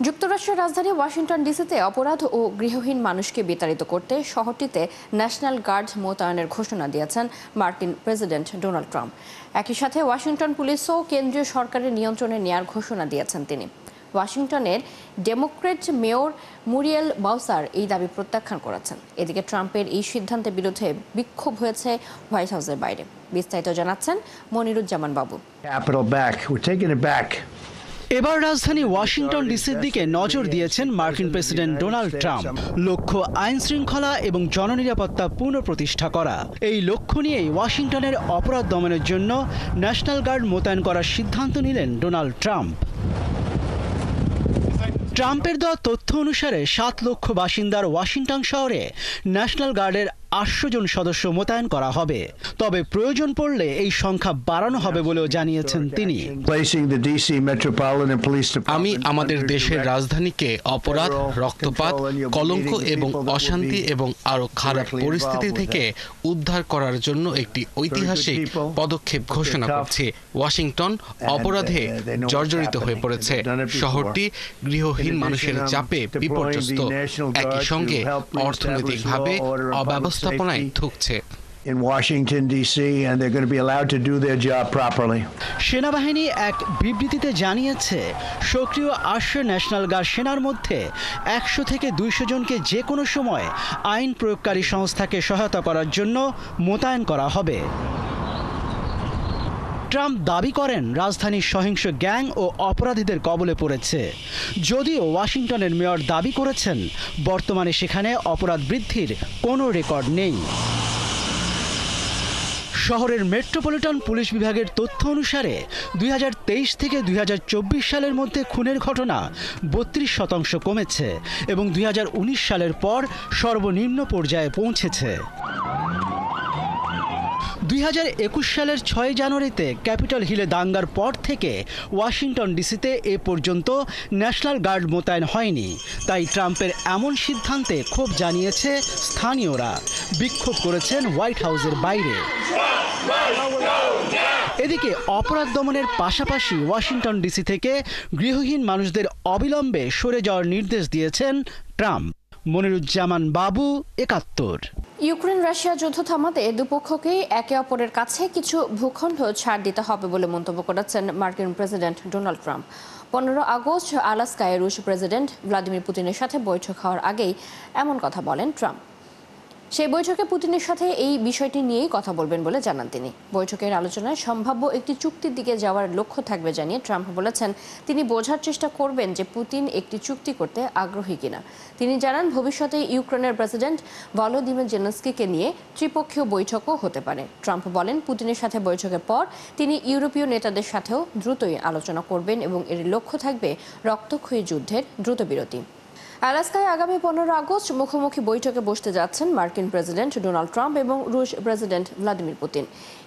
যুক্তরাষ্ট্রের রাজধানী ওয়াশিংটন ডিসিতে অপরাধ ও গৃহহীন মানুষকে বিতাড়িত করতে শহরটিতে ন্যাশনাল গার্ড মোতায়েনের ঘোষণা দিয়েছেন মার্কিন প্রেসিডেন্ট ডোনাল্ড ট্রাম্প। একই সাথে ওয়াশিংটন পুলিশও কেন্দ্রীয় সরকারের নিয়ন্ত্রণে নেয়ার ঘোষণা দিয়েছেন তিনি। ওয়াশিংটনের ডেমোক্র্যাট মেয়র মুরিয়েল বাউসার এই দাবি প্রত্যাখ্যান করেছেন। এদিকে ট্রাম্পের এই সিদ্ধান্তের বিরুদ্ধে বিক্ষোভ হয়েছে হোয়াইট হাউসের বাইরে। বিস্তারিত জানাচ্ছেন মনিরুজ্জামান বাবু। এবার রাজধানী ওয়াশিংটন ডিসির দিকে নজর দিয়েছেন মার্কিন প্রেসিডেন্ট ডোনাল্ড ট্রাম্প। লক্ষ্য আইন শৃঙ্খলা এবং জননিরাপত্তা পুনঃপ্রতিষ্ঠা করা। এই লক্ষ্য নিয়েই ওয়াশিংটনের অপরাধ দমনের জন্য ন্যাশনাল গার্ড মোতায়েন করার সিদ্ধান্ত নিলেন ডোনাল্ড ট্রাম্প। ট্রাম্পের দেওয়া তথ্য অনুসারে 7 লক্ষ বাসিন্দার ওয়াশিংটন শহরে ন্যাশনাল গার্ডের 800 জন সদস্য মোতায়েন করা হবে। তবে প্রয়োজন পড়লে এই সংখ্যা বাড়ানো হবে বলেও জানিয়েছেন তিনি। আমি আমাদের দেশের রাজধানীকে অপরাধ, রক্তপাত, কলঙ্ক এবং অশান্তি এবং আরো খারাপ পরিস্থিতি থেকে উদ্ধার করার জন্য একটি ঐতিহাসিক পদক্ষেপ ঘোষণা করছি। ওয়াশিংটন অপরাধে জর্জরিত হয়ে পড়েছে। শহরটি গৃহহীন মানুষের চাপে বিপর্যস্ত, একই সঙ্গে অর্থনৈতিকভাবে অব্যবস্থাপনায় ঠুকছে। In Washington D.C. and they're going to be allowed to do their job properly. সেনাবাহিনী এক বিবৃতিতে জানিয়েছে, সক্রিয় 800 ন্যাশনাল গার্ড সেনার মধ্যে 100 থেকে 200 জনকে যে কোনো সময় আইন প্রয়োগকারী সংস্থাকে সহায়তা করার জন্য মোতায়েন করা হবে। ট্রাম্প দাবি করেন রাজধানীর সহিংস গ্যাং ও অপরাধীদের কবলে পড়েছে। যদিও ওয়াশিংটনের মেয়র দাবি করেছেন বর্তমানে সেখানে অপরাধ বৃদ্ধির কোনো রেকর্ড নেই। শহরের মেট্রোপলিটন পুলিশ বিভাগের তথ্য অনুসারে 2023 থেকে 2024 সালের মধ্যে খুনের ঘটনা 32% কমেছে এবং 2019 সালের পর সর্বনিম্ন পর্যায়ে পৌঁছেছে। 2021 সালের 6 জানুয়ারিতে ক্যাপিটল হিলে দাঙ্গার পর থেকে ওয়াশিংটন ডিসিতে এ পর্যন্ত ন্যাশনাল গার্ড মোতায়েন হয়নি। তাই ট্রাম্পের এমন সিদ্ধান্তে ক্ষোভ জানিয়েছে স্থানীয়রা। বিক্ষোভ করেছেন হোয়াইট হাউসের বাইরে। এদিকে অপরাধ দমনের পাশাপাশি ওয়াশিংটন ডিসি থেকে গৃহহীন মানুষদের অবিলম্বে সরে যাওয়ার নির্দেশ দিয়েছেন ট্রাম্প। মনিরুজ্জামান বাবু, 71। ইউক্রেন রাশিয়া যুদ্ধ থামাতে দুপক্ষকেই একে অপরের কাছে কিছু ভূখণ্ড ছাড় দিতে হবে বলে মন্তব্য করেছেন মার্কিন প্রেসিডেন্ট ডোনাল্ড ট্রাম্প। 15 আগস্ট আলাস্কায় রুশ প্রেসিডেন্ট ভ্লাদিমির পুতিনের সাথে বৈঠক হওয়ার আগেই এমন কথা বলেন ট্রাম্প। সেই বৈঠকে পুতিনের সাথে এই বিষয়টি নিয়েই কথা বলবেন বলে জানান তিনি। বৈঠকের আলোচনায় সম্ভাব্য একটি চুক্তির দিকে যাওয়ার লক্ষ্য থাকবে জানিয়ে ট্রাম্প বলেছেন তিনি বোঝার চেষ্টা করবেন যে পুতিন একটি চুক্তি করতে আগ্রহী কিনা। তিনি জানান ভবিষ্যতে ইউক্রেনের প্রেসিডেন্ট ভলোদিমির জেলেনস্কিকে নিয়ে ত্রিপক্ষীয় বৈঠকও হতে পারে। ট্রাম্প বলেন পুতিনের সাথে বৈঠকের পর তিনি ইউরোপীয় নেতাদের সাথেও দ্রুতই আলোচনা করবেন এবং এর লক্ষ্য থাকবে রক্তক্ষয়ী যুদ্ধের দ্রুত বিরতি। আলাস্কায় আগামী 15 আগস্ট মুখোমুখি বৈঠকে বসতে যাচ্ছেন মার্কিন প্রেসিডেন্ট ডোনাল্ড ট্রাম্প এবং রুশ প্রেসিডেন্ট ভ্লাদিমির পুতিন।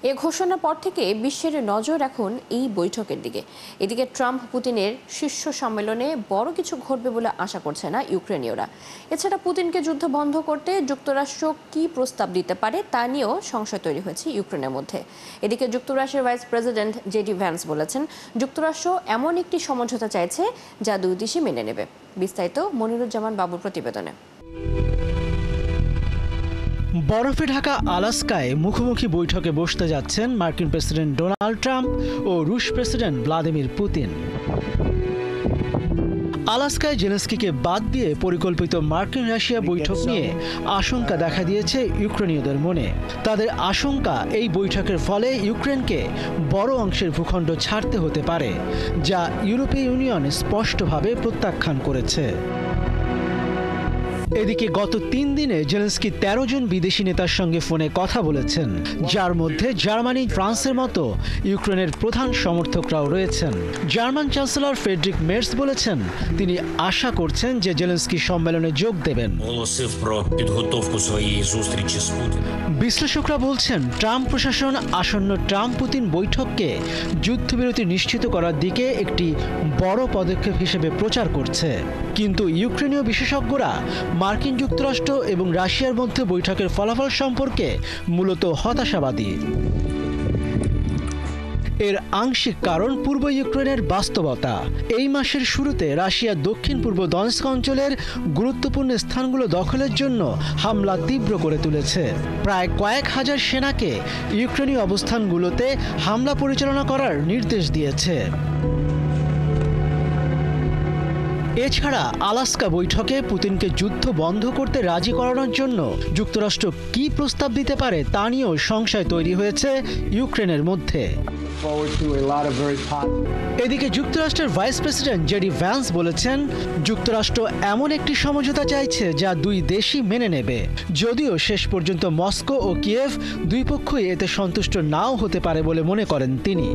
এ ঘোষণার পর থেকে বিশ্বের নজর এখন এই বৈঠকের দিকে। এদিকে ট্রাম্প পুতিনের শীর্ষ সম্মেলনে বড় কিছু ঘটবে বলে আশা করছে না ইউক্রেনীয়রা। এছাড়া পুতিনকে যুদ্ধ বন্ধ করতে যুক্তরাষ্ট্র কী প্রস্তাব দিতে পারে তা নিয়েও সংশয় তৈরি হয়েছে ইউক্রেনের মধ্যে। এদিকে যুক্তরাষ্ট্রের ভাইস প্রেসিডেন্ট জেডি ভ্যান্স বলেছেন যুক্তরাষ্ট্র এমন একটি সমঝোতা চাইছে যা দুই দেশই মেনে নেবে। বিস্তারিত মনিরুজ্জামান বাবুর প্রতিবেদনে। বরফে ঢাকা আলাস্কায় মুখোমুখি বৈঠকে বসতে যাচ্ছেন মার্কিন প্রেসিডেন্ট ডোনাল্ড ট্রাম্প ও রুশ প্রেসিডেন্ট ভ্লাদিমির পুতিন। আলাস্কায় জেলেনস্কিকে বাদ দিয়ে পরিকল্পিত মার্কিন রাশিয়া বৈঠক নিয়ে আশঙ্কা দেখা দিয়েছে ইউক্রেনীয়দের মনে। তাদের আশঙ্কা এই বৈঠকের ফলে ইউক্রেনকে বড় অংশের ভূখণ্ড ছাড়তে হতে পারে, যা ইউরোপীয় ইউনিয়ন স্পষ্টভাবে প্রত্যাখ্যান করেছে। এদিকে গত 3 দিনে জেলেনস্কি 13 জন বিদেশি নেতার সঙ্গে ফোনে কথা বলেছেন, যার মধ্যে জার্মানি, ফ্রান্সের মতো ইউক্রেনের প্রধান সমর্থকরাও রয়েছেন। জার্মান চ্যান্সেলর ফ্রেডরিক মের্স বলেছেন তিনি আশা করছেন যে জেলেনস্কি সম্মেলনে যোগ দেবেন। বিশ্লেষকরা বলছেন ট্রাম্প প্রশাসন আসন্ন ট্রাম্প পুতিন বৈঠককে যুদ্ধবিরতি নিশ্চিত করার দিকে একটি বড় পদক্ষেপ হিসেবে প্রচার করছে। কিন্তু ইউক্রেনীয় বিশেষজ্ঞরা মার্কিন যুক্তরাষ্ট্র এবং রাশিয়ার মধ্যে বৈঠকের ফলাফল সম্পর্কে মূলত হতাশাবাদী। এর আংশিক কারণ পূর্ব ইউক্রেনের বাস্তবতা। এই মাসের শুরুতে রাশিয়া দক্ষিণ পূর্ব দনস্ক অঞ্চলের গুরুত্বপূর্ণ স্থানগুলো দখলের জন্য হামলা তীব্র করে তুলেছে। প্রায় কয়েক হাজার সেনাকে ইউক্রেনীয় অবস্থানগুলোতে হামলা পরিচালনা করার নির্দেশ দিয়েছে। এছাড়া আলাস্কা বৈঠকে পুতিনকে যুদ্ধ বন্ধ করতে রাজি করানোর জন্য যুক্তরাষ্ট্র কী প্রস্তাব দিতে পারে তা নিয়েও সংশয় তৈরি হয়েছে ইউক্রেনের মধ্যে। এদিকে যুক্তরাষ্ট্রের ভাইস প্রেসিডেন্ট জেডি ভ্যান্স বলেছেন, যুক্তরাষ্ট্র এমন একটি সমঝোতা চাইছে যা দুই দেশই মেনে নেবে। যদিও শেষ পর্যন্ত মস্কো ও কিয়েভ দুই পক্ষই এতে সন্তুষ্ট নাও হতে পারে বলে মনে করেন তিনি।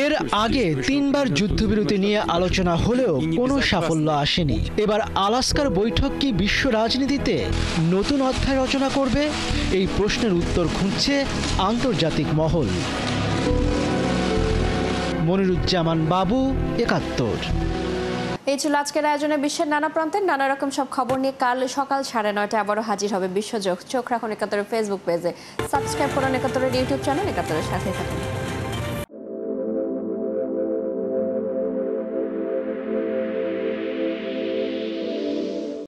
এর আগে 3 বার যুদ্ধবিরতি নিয়ে আলোচনা হলেও কোনো সাফল্য আসেনি। এবার আলাস্কার বৈঠক কি বিশ্ব রাজনীতিতে নতুন অধ্যায় রচনা করবে? এই প্রশ্নের উত্তর খুঁজছে আন্তর্জাতিক মহল। মনিরুজ্জামান বাবু, ৭১। এই ছিল আজকের আয়োজনে বিশ্বের নানা প্রান্তের নানা রকম সব খবর নিয়ে কাল সকাল 9:30 আবারও হাজির হবে বিশ্বযোগ। চোখ রাখুন ৭১ ফেসবুক পেজে, সাবস্ক্রাইব করুন ৭১ ইউটিউব চ্যানেল, ৭১ সাথে থাকুন।